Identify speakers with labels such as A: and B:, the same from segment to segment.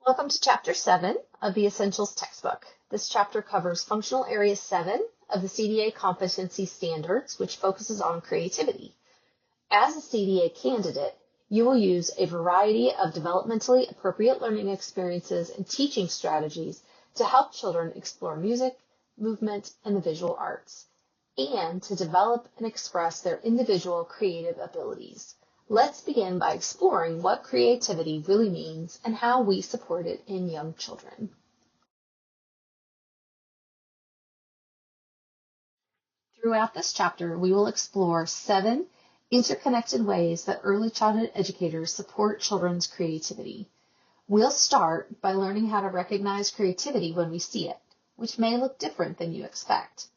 A: Welcome to Chapter 7 of the Essentials textbook. This chapter covers Functional Area 7 of the CDA Competency Standards, which focuses on creativity. As a CDA candidate, you will use a variety of developmentally appropriate learning experiences and teaching strategies to help children explore music, movement, and the visual arts, and to develop and express their individual creative abilities. Let's begin by exploring what creativity really means and how we support it in young children. Throughout this chapter, we will explore 7 interconnected ways that early childhood educators support children's creativity. We'll start by learning how to recognize creativity when we see it, which may look different than you expect.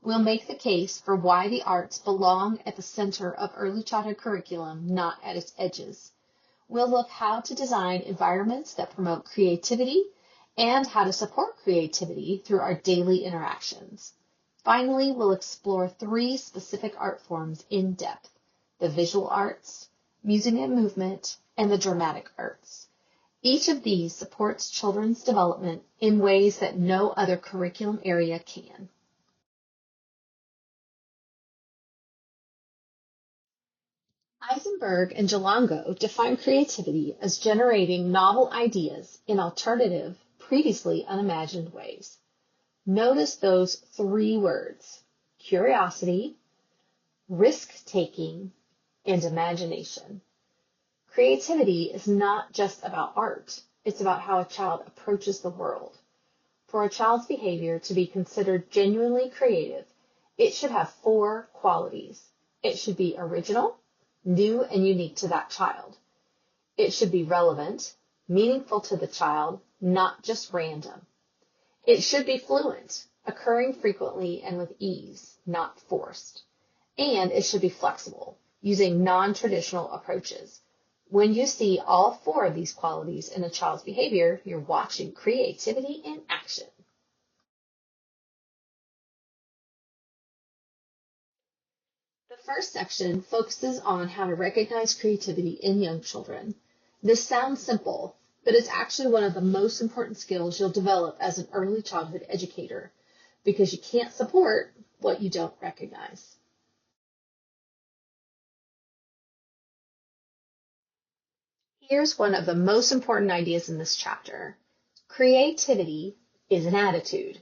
A: We'll make the case for why the arts belong at the center of early childhood curriculum, not at its edges. We'll look how to design environments that promote creativity and how to support creativity through our daily interactions. Finally, we'll explore 3 specific art forms in depth: the visual arts, music and movement, and the dramatic arts. Each of these supports children's development in ways that no other curriculum area can. Eisenberg and Jalango define creativity as generating novel ideas in alternative, previously unimagined ways. Notice those 3 words: curiosity, risk-taking, and imagination. Creativity is not just about art. It's about how a child approaches the world. For a child's behavior to be considered genuinely creative, it should have 4 qualities. It should be original, new and unique to that child. It should be relevant, meaningful to the child, not just random. It should be fluent, occurring frequently and with ease, not forced. And it should be flexible, using non-traditional approaches. When you see all 4 of these qualities in a child's behavior, you're watching creativity in action. The first section focuses on how to recognize creativity in young children. This sounds simple, but it's actually one of the most important skills you'll develop as an early childhood educator, because you can't support what you don't recognize. Here's one of the most important ideas in this chapter. Creativity is an attitude,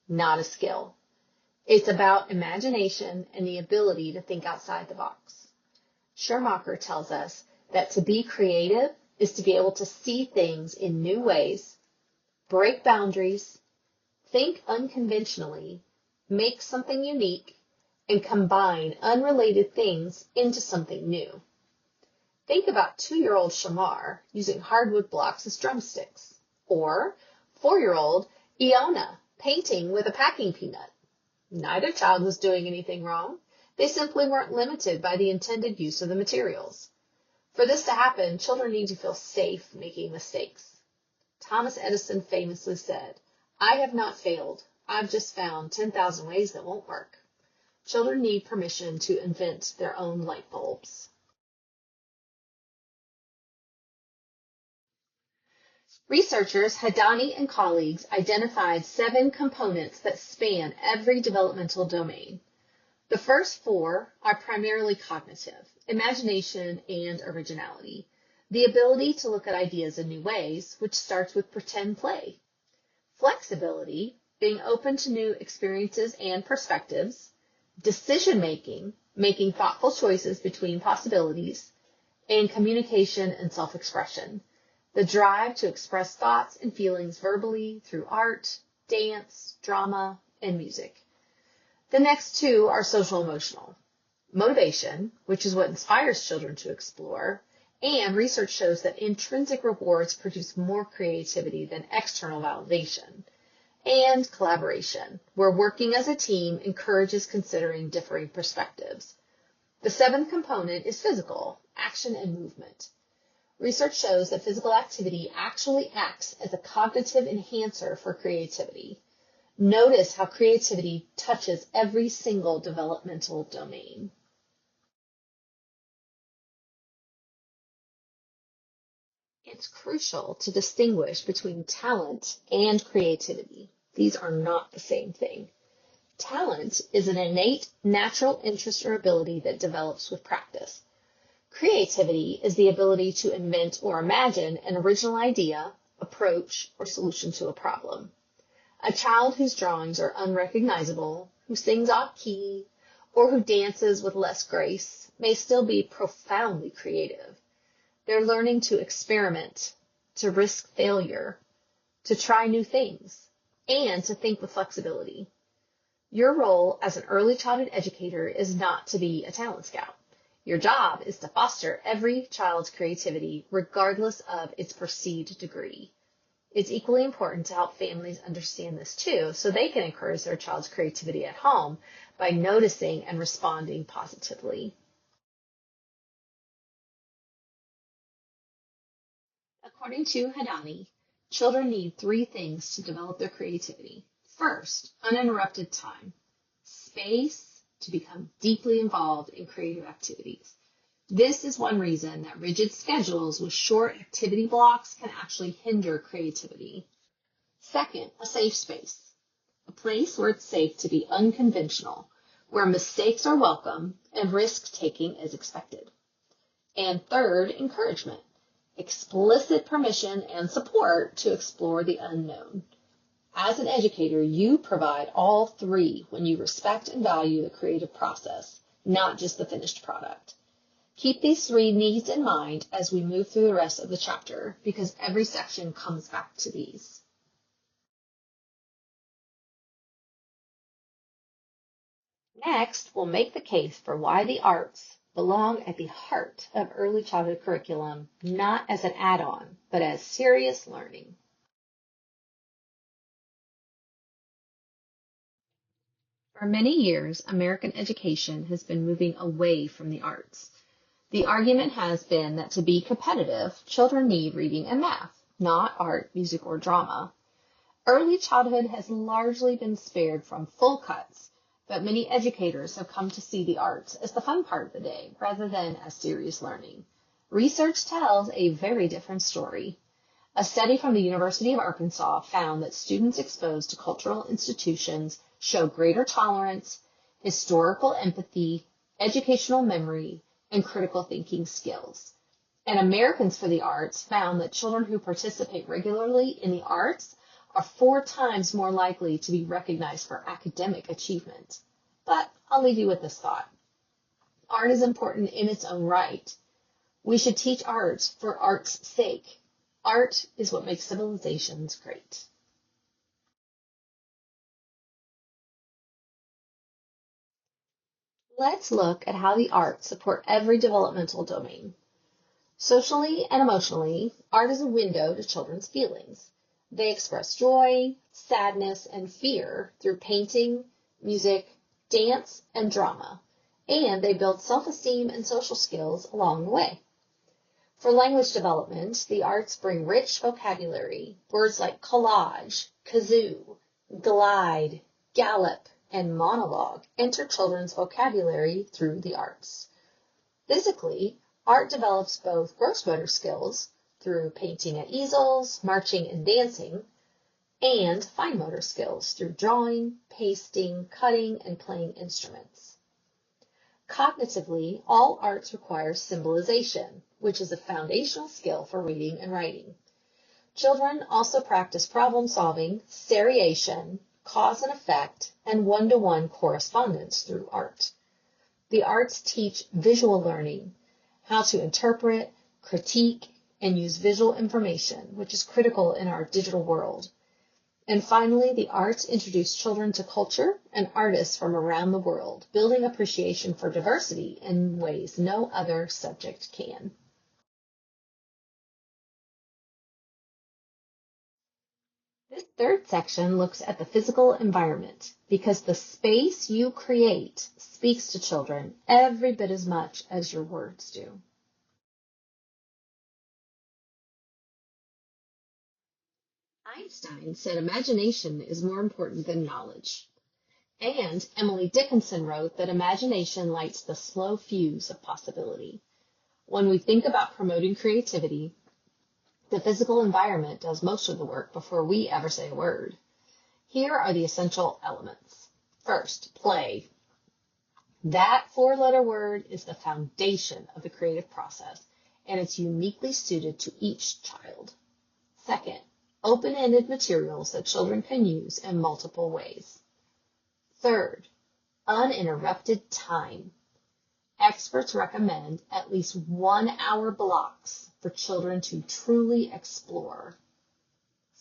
A: not a skill. It's about imagination and the ability to think outside the box. Schumacher tells us that to be creative is to be able to see things in new ways, break boundaries, think unconventionally, make something unique, and combine unrelated things into something new. Think about 2-year-old Shamar using hardwood blocks as drumsticks, or 4-year-old Iona painting with a packing peanut. Neither child was doing anything wrong. They simply weren't limited by the intended use of the materials. For this to happen, children need to feel safe making mistakes. Thomas Edison famously said, "I have not failed. I've just found 10,000 ways that won't work." Children need permission to invent their own light bulbs. Researchers Hadani and colleagues identified 7 components that span every developmental domain. The first 4 are primarily cognitive: imagination and originality, the ability to look at ideas in new ways, which starts with pretend play; flexibility, being open to new experiences and perspectives; decision-making, making thoughtful choices between possibilities; and communication and self-expression, the drive to express thoughts and feelings verbally through art, dance, drama, and music. The next 2 are social-emotional: motivation, which is what inspires children to explore, and research shows that intrinsic rewards produce more creativity than external validation; and collaboration, where working as a team encourages considering differing perspectives. The 7th component is physical, action and movement. Research shows that physical activity actually acts as a cognitive enhancer for creativity. Notice how creativity touches every single developmental domain. It's crucial to distinguish between talent and creativity. These are not the same thing. Talent is an innate natural interest or ability that develops with practice. Creativity is the ability to invent or imagine an original idea, approach, or solution to a problem. A child whose drawings are unrecognizable, who sings off-key, or who dances with less grace may still be profoundly creative. They're learning to experiment, to risk failure, to try new things, and to think with flexibility. Your role as an early childhood educator is not to be a talent scout. Your job is to foster every child's creativity, regardless of its perceived degree. It's equally important to help families understand this too, so they can encourage their child's creativity at home by noticing and responding positively. According to Hadani, children need 3 things to develop their creativity. First, uninterrupted time, space to become deeply involved in creative activities. This is one reason that rigid schedules with short activity blocks can actually hinder creativity. Second, a safe space, a place where it's safe to be unconventional, where mistakes are welcome and risk-taking is expected. And third, encouragement, explicit permission and support to explore the unknown. As an educator, you provide all 3 when you respect and value the creative process, not just the finished product. Keep these 3 needs in mind as we move through the rest of the chapter, because every section comes back to these. Next, we'll make the case for why the arts belong at the heart of early childhood curriculum, not as an add-on, but as serious learning. For many years, American education has been moving away from the arts. The argument has been that to be competitive, children need reading and math, not art, music, or drama. Early childhood has largely been spared from full cuts, but many educators have come to see the arts as the fun part of the day rather than as serious learning. Research tells a very different story. A study from the University of Arkansas found that students exposed to cultural institutions show greater tolerance, historical empathy, educational memory, and critical thinking skills. And Americans for the Arts found that children who participate regularly in the arts are 4 times more likely to be recognized for academic achievement. But I'll leave you with this thought. Art is important in its own right. We should teach art for art's sake. Art is what makes civilizations great. Let's look at how the arts support every developmental domain. Socially and emotionally, art is a window to children's feelings. They express joy, sadness, and fear through painting, music, dance, and drama, and they build self-esteem and social skills along the way. For language development, the arts bring rich vocabulary. Words like collage, kazoo, glide, gallop, and monologue enter children's vocabulary through the arts. Physically, art develops both gross motor skills through painting at easels, marching, and dancing, and fine motor skills through drawing, pasting, cutting, and playing instruments. Cognitively, all arts require symbolization, which is a foundational skill for reading and writing. Children also practice problem solving, seriation, cause and effect, and one-to-one correspondence through art. The arts teach visual learning, how to interpret, critique, and use visual information, which is critical in our digital world. And finally, the arts introduce children to culture and artists from around the world, building appreciation for diversity in ways no other subject can. This third section looks at the physical environment because the space you create speaks to children every bit as much as your words do. Einstein said imagination is more important than knowledge. And Emily Dickinson wrote that imagination lights the slow fuse of possibility. When we think about promoting creativity, The physical environment does most of the work before we ever say a word. Here are the essential elements. First, play. That four-letter word is the foundation of the creative process, and it's uniquely suited to each child. Second, open-ended materials that children can use in multiple ways. Third, uninterrupted time. Experts recommend at least 1 hour blocks for children to truly explore.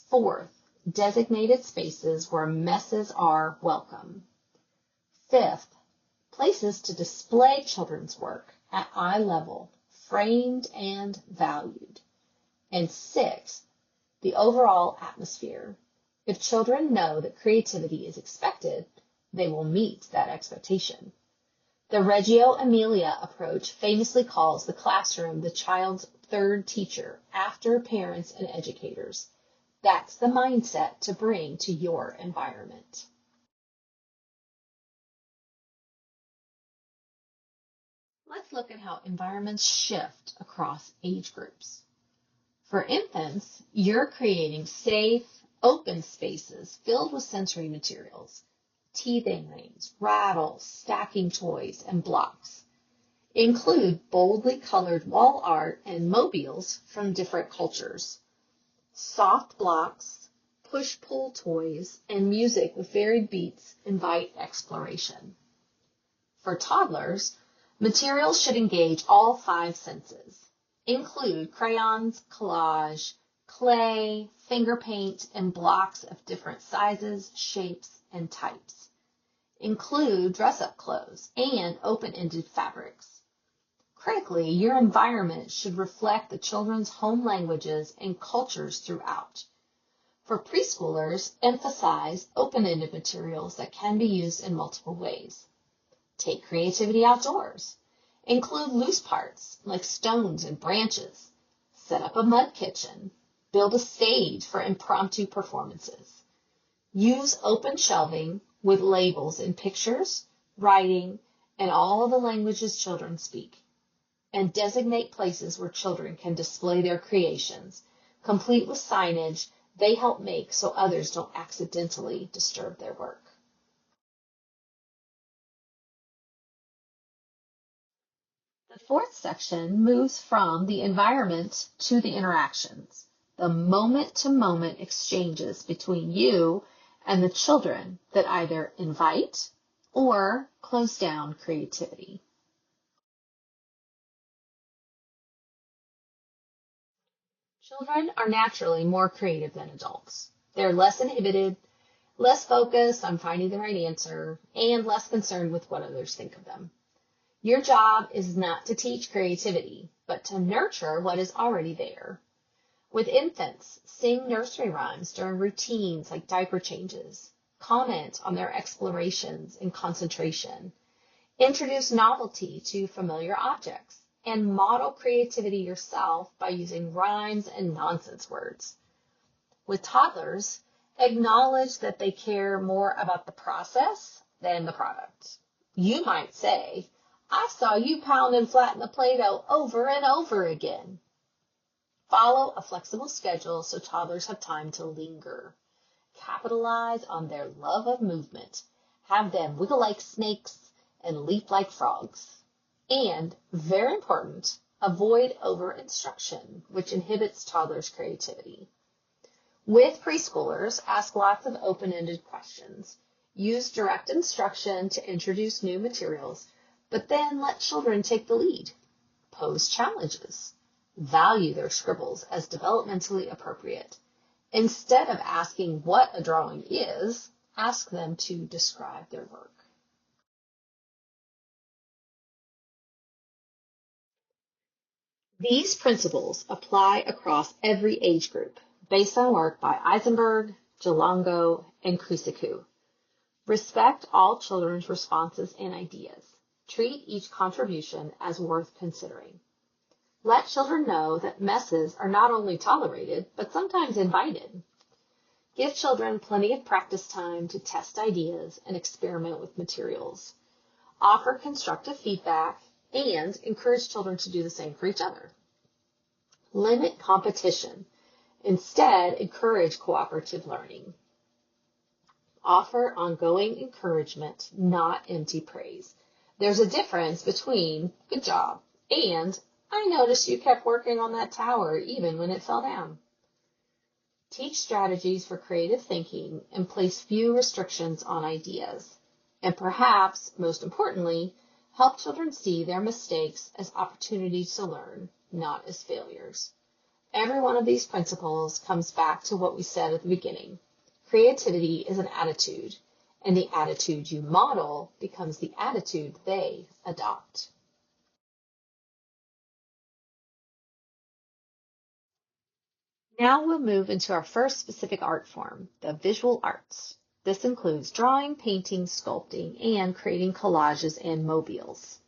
A: Fourth, designated spaces where messes are welcome. Fifth, places to display children's work at eye level, framed and valued. And sixth, the overall atmosphere. If children know that creativity is expected, they will meet that expectation. The Reggio Emilia approach famously calls the classroom the child's third teacher after parents and educators. That's the mindset to bring to your environment. Let's look at how environments shift across age groups. For infants, you're creating safe, open spaces filled with sensory materials, teething rings, rattles, stacking toys, and blocks. Include boldly colored wall art and mobiles from different cultures, soft blocks, push-pull toys, and music with varied beats invite exploration. For toddlers, materials should engage all 5 senses. Include crayons, collage, clay, finger paint, and blocks of different sizes, shapes, and types. Include dress-up clothes and open-ended fabrics. Critically, your environment should reflect the children's home languages and cultures throughout. For preschoolers, emphasize open-ended materials that can be used in multiple ways. Take creativity outdoors. Include loose parts like stones and branches. Set up a mud kitchen. Build a stage for impromptu performances. Use open shelving with labels in pictures, writing, and all the languages children speak. And designate places where children can display their creations, complete with signage they help make so others don't accidentally disturb their work. The fourth section moves from the environment to the interactions, the moment-to-moment exchanges between you and the children that either invite or close down creativity. Children are naturally more creative than adults. They're less inhibited, less focused on finding the right answer, and less concerned with what others think of them. Your job is not to teach creativity, but to nurture what is already there. With infants, sing nursery rhymes during routines like diaper changes. Comment on their explorations and concentration. Introduce novelty to familiar objects. And model creativity yourself by using rhymes and nonsense words. With toddlers, acknowledge that they care more about the process than the product. You might say, "I saw you pound and flatten the Play-Doh over and over again." Follow a flexible schedule so toddlers have time to linger. Capitalize on their love of movement. Have them wiggle like snakes and leap like frogs. And, very important, avoid over-instruction, which inhibits toddlers' creativity. With preschoolers, ask lots of open-ended questions. Use direct instruction to introduce new materials, but then let children take the lead. Pose challenges. Value their scribbles as developmentally appropriate. Instead of asking what a drawing is, ask them to describe their work. These principles apply across every age group, based on work by Eisenberg, Jalongo, and Krusiku. Respect all children's responses and ideas. Treat each contribution as worth considering. Let children know that messes are not only tolerated, but sometimes invited. Give children plenty of practice time to test ideas and experiment with materials. Offer constructive feedback and encourage children to do the same for each other. Limit competition Instead, encourage cooperative learning. Offer ongoing encouragement, not empty praise. There's a difference between good job and I noticed you kept working on that tower even when it fell down. Teach strategies for creative thinking and place few restrictions on ideas. And perhaps, most importantly, help children see their mistakes as opportunities to learn, not as failures. Every one of these principles comes back to what we said at the beginning. Creativity is an attitude, and the attitude you model becomes the attitude they adopt. Now we'll move into our first specific art form, the visual arts. This includes drawing, painting, sculpting, and creating collages and mobiles.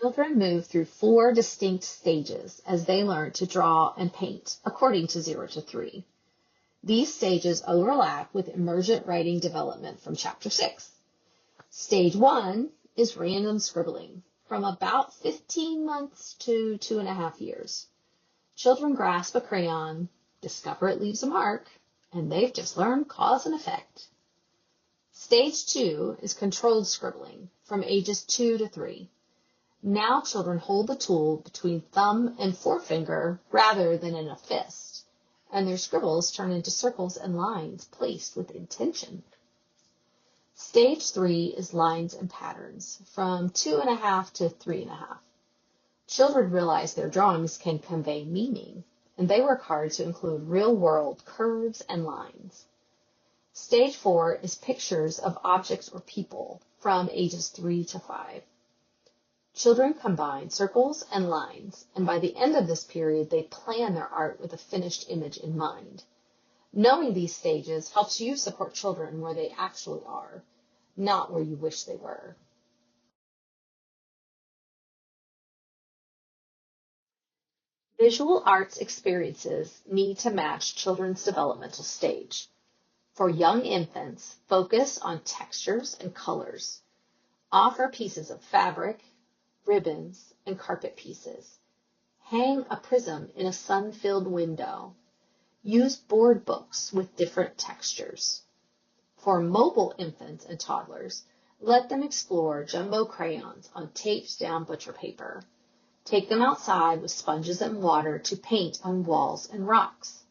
A: Children move through 4 distinct stages as they learn to draw and paint, according to 0 to 3. These stages overlap with emergent writing development from Chapter 6. Stage 1 is random scribbling, from about 15 months to 2.5 years. Children grasp a crayon, discover it leaves a mark, and they've just learned cause and effect. Stage 2 is controlled scribbling, from ages 2 to 3. Now children hold the tool between thumb and forefinger rather than in a fist, and their scribbles turn into circles and lines placed with intention. Stage 3 is lines and patterns, from 2.5 to 3.5. Children realize their drawings can convey meaning, and they work hard to include real-world curves and lines. Stage 4 is pictures of objects or people, from ages 3 to 5. Children combine circles and lines, and by the end of this period, they plan their art with a finished image in mind. Knowing these stages helps you support children where they actually are, not where you wish they were. Visual arts experiences need to match children's developmental stage. For young infants, focus on textures and colors. Offer pieces of fabric, ribbons, and carpet pieces. Hang a prism in a sun-filled window. Use board books with different textures. For mobile infants and toddlers, let them explore jumbo crayons on taped down butcher paper. Take them outside with sponges and water to paint on walls and rocks.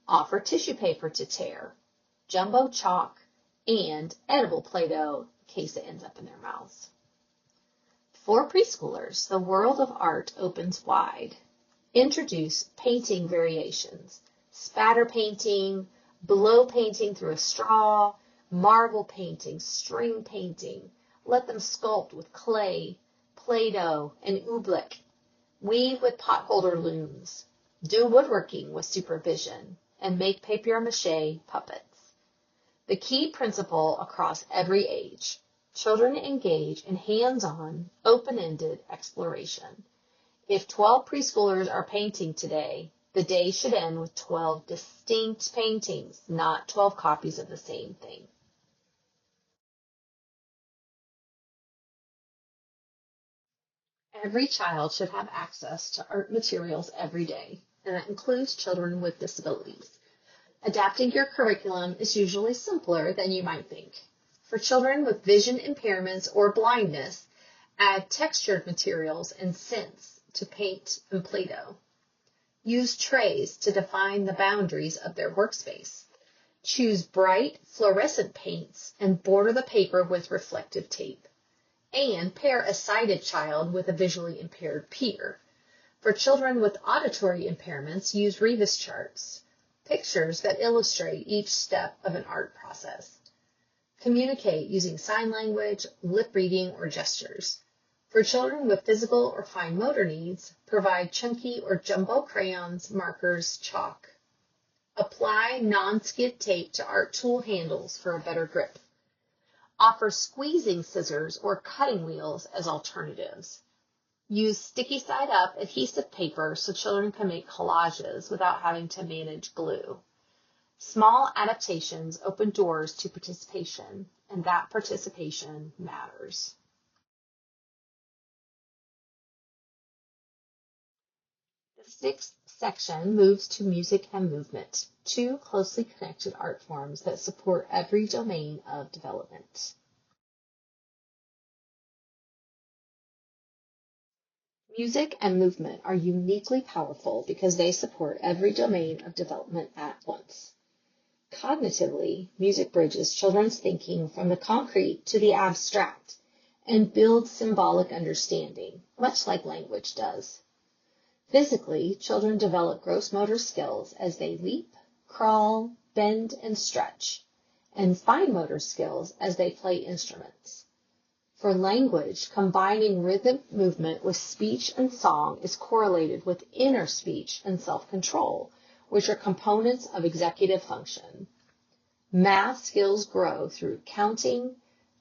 A: Offer tissue paper to tear, jumbo chalk, and edible Play-Doh in case it ends up in their mouths. For preschoolers, the world of art opens wide. Introduce painting variations, spatter painting, blow painting through a straw, marble painting, string painting. Let them sculpt with clay, Play-Doh, and oobleck. Weave with potholder looms. Do woodworking with supervision, and make papier-mâché puppets. The key principle across every age: children engage in hands-on, open-ended exploration. If 12 preschoolers are painting today, the day should end with 12 distinct paintings, not 12 copies of the same thing. Every child should have access to art materials every day, and that includes children with disabilities. Adapting your curriculum is usually simpler than you might think. For children with vision impairments or blindness, add textured materials and scents to paint and Play-Doh. Use trays to define the boundaries of their workspace. Choose bright, fluorescent paints and border the paper with reflective tape. And pair a sighted child with a visually impaired peer. For children with auditory impairments, use Rebus charts, pictures that illustrate each step of an art process. Communicate using sign language, lip reading, or gestures. For children with physical or fine motor needs, provide chunky or jumbo crayons, markers, chalk. Apply non-skid tape to art tool handles for a better grip. Offer squeezing scissors or cutting wheels as alternatives. Use sticky side up adhesive paper so children can make collages without having to manage glue. Small adaptations open doors to participation, and that participation matters. sixth section moves to music and movement, two closely connected art forms that support every domain of development. Music and movement are uniquely powerful because they support every domain of development at once. Cognitively, music bridges children's thinking from the concrete to the abstract and builds symbolic understanding, much like language does. Physically, children develop gross motor skills as they leap, crawl, bend, and stretch, and fine motor skills as they play instruments. For language, combining rhythmic movement with speech and song is correlated with inner speech and self-control, which are components of executive function. Math skills grow through counting,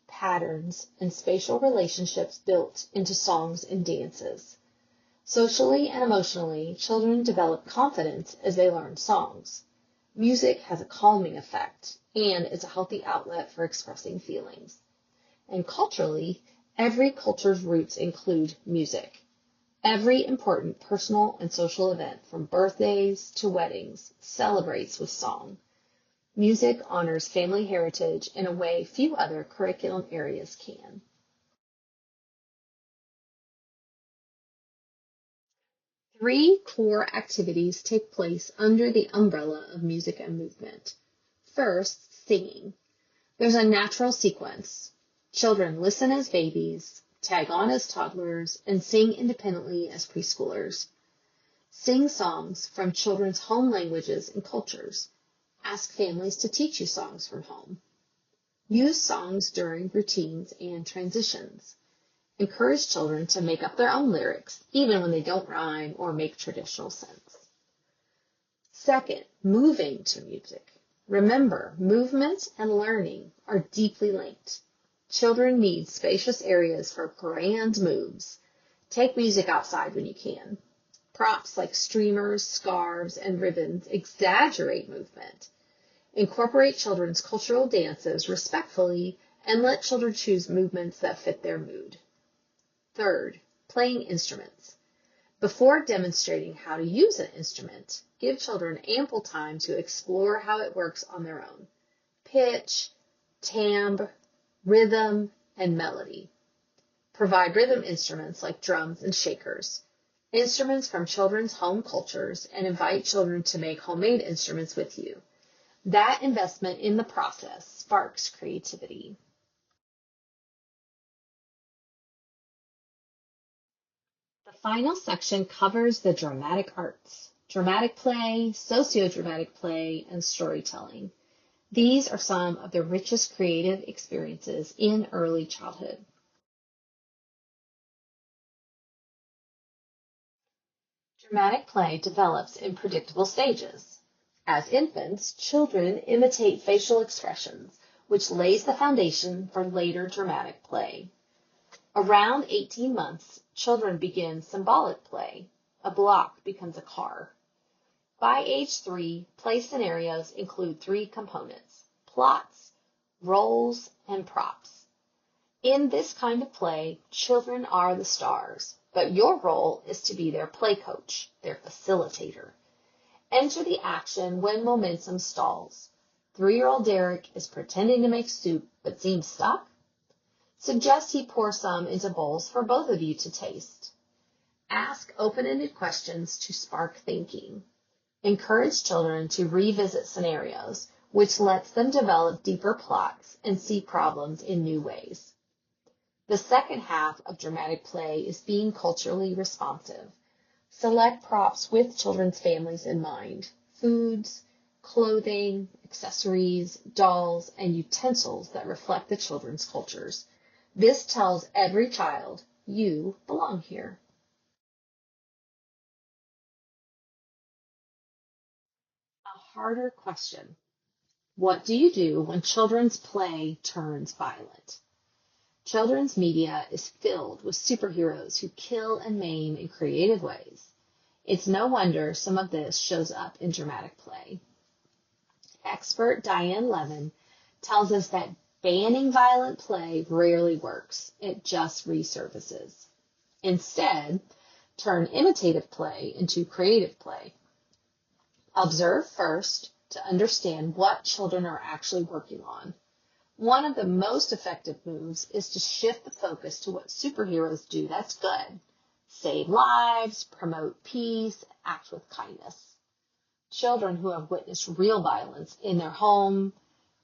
A: patterns, and spatial relationships built into songs and dances. Socially and emotionally, children develop confidence as they learn songs. Music has a calming effect and is a healthy outlet for expressing feelings. And culturally, every culture's roots include music. Every important personal and social event, from birthdays to weddings, celebrates with song. Music honors family heritage in a way few other curriculum areas can. Three core activities take place under the umbrella of music and movement. First, singing. There's a natural sequence. Children listen as babies, tag on as toddlers, and sing independently as preschoolers. Sing songs from children's home languages and cultures. Ask families to teach you songs from home. Use songs during routines and transitions. Encourage children to make up their own lyrics, even when they don't rhyme or make traditional sense. Second, moving to music. Remember, movement and learning are deeply linked. Children need spacious areas for grand moves. Take music outside when you can. Props like streamers, scarves, and ribbons exaggerate movement. Incorporate children's cultural dances respectfully and let children choose movements that fit their mood. Third, playing instruments. Before demonstrating how to use an instrument, give children ample time to explore how it works on their own. Pitch, timbre, rhythm, and melody. Provide rhythm instruments like drums and shakers, instruments from children's home cultures, and invite children to make homemade instruments with you. That investment in the process sparks creativity. The final section covers the dramatic arts, dramatic play, socio-dramatic play, and storytelling. These are some of the richest creative experiences in early childhood. Dramatic play develops in predictable stages. As infants, children imitate facial expressions, which lays the foundation for later dramatic play. Around 18 months, children begin symbolic play. A block becomes a car. By age 3, play scenarios include 3 components: plots, roles, and props. In this kind of play, children are the stars, but your role is to be their play coach, their facilitator. Enter the action when momentum stalls. 3-year-old Derek is pretending to make soup but seems stuck. Suggest he pour some into bowls for both of you to taste. Ask open-ended questions to spark thinking. Encourage children to revisit scenarios, which lets them develop deeper plots and see problems in new ways. The second half of dramatic play is being culturally responsive. Select props with children's families in mind: foods, clothing, accessories, dolls, and utensils that reflect the children's cultures. This tells every child, you belong here. A harder question. What do you do when children's play turns violent? Children's media is filled with superheroes who kill and maim in creative ways. It's no wonder some of this shows up in dramatic play. Expert Diane Levin tells us that banning violent play rarely works. It just resurfaces. Instead, Turn imitative play into creative play. Observe first to understand what children are actually working on. One of the most effective moves is to shift the focus to what superheroes do that's good. Save lives, promote peace, act with kindness. Children who have witnessed real violence in their home,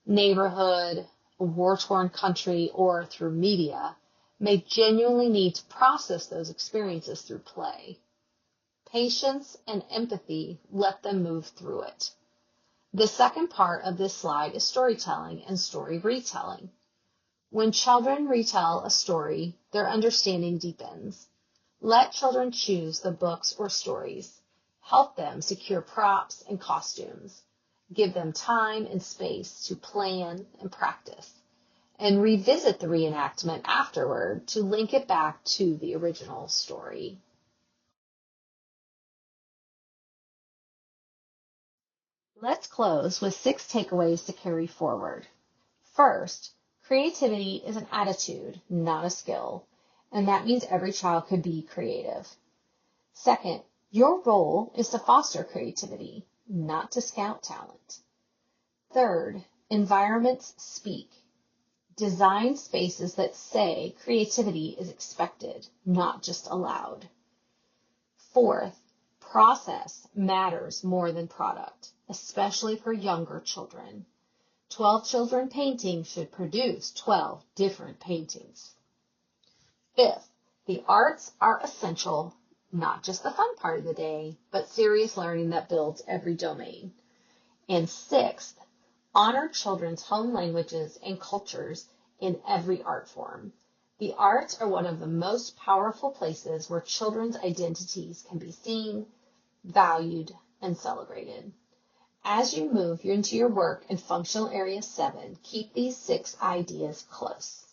A: neighborhood, a war-torn country, or through media may genuinely need to process those experiences through play. Patience and empathy let them move through it. The second part of this slide is storytelling and story retelling. When children retell a story, their understanding deepens. Let children choose the books or stories. Help them secure props and costumes. Give them time and space to plan and practice. And revisit the reenactment afterward to link it back to the original story. Let's close with 6 takeaways to carry forward. First, creativity is an attitude, not a skill, and that means every child could be creative. Second, your role is to foster creativity, not to scout talent. Third, environments speak. Design spaces that say creativity is expected, not just allowed. Fourth, process matters more than product, especially for younger children. 12 children painting should produce 12 different paintings. Fifth, the arts are essential, not just the fun part of the day, but serious learning that builds every domain. And sixth, honor children's home languages and cultures in every art form. The arts are one of the most powerful places where children's identities can be seen, valued, and celebrated. As you move into your work in Functional Area 7, keep these 6 ideas close.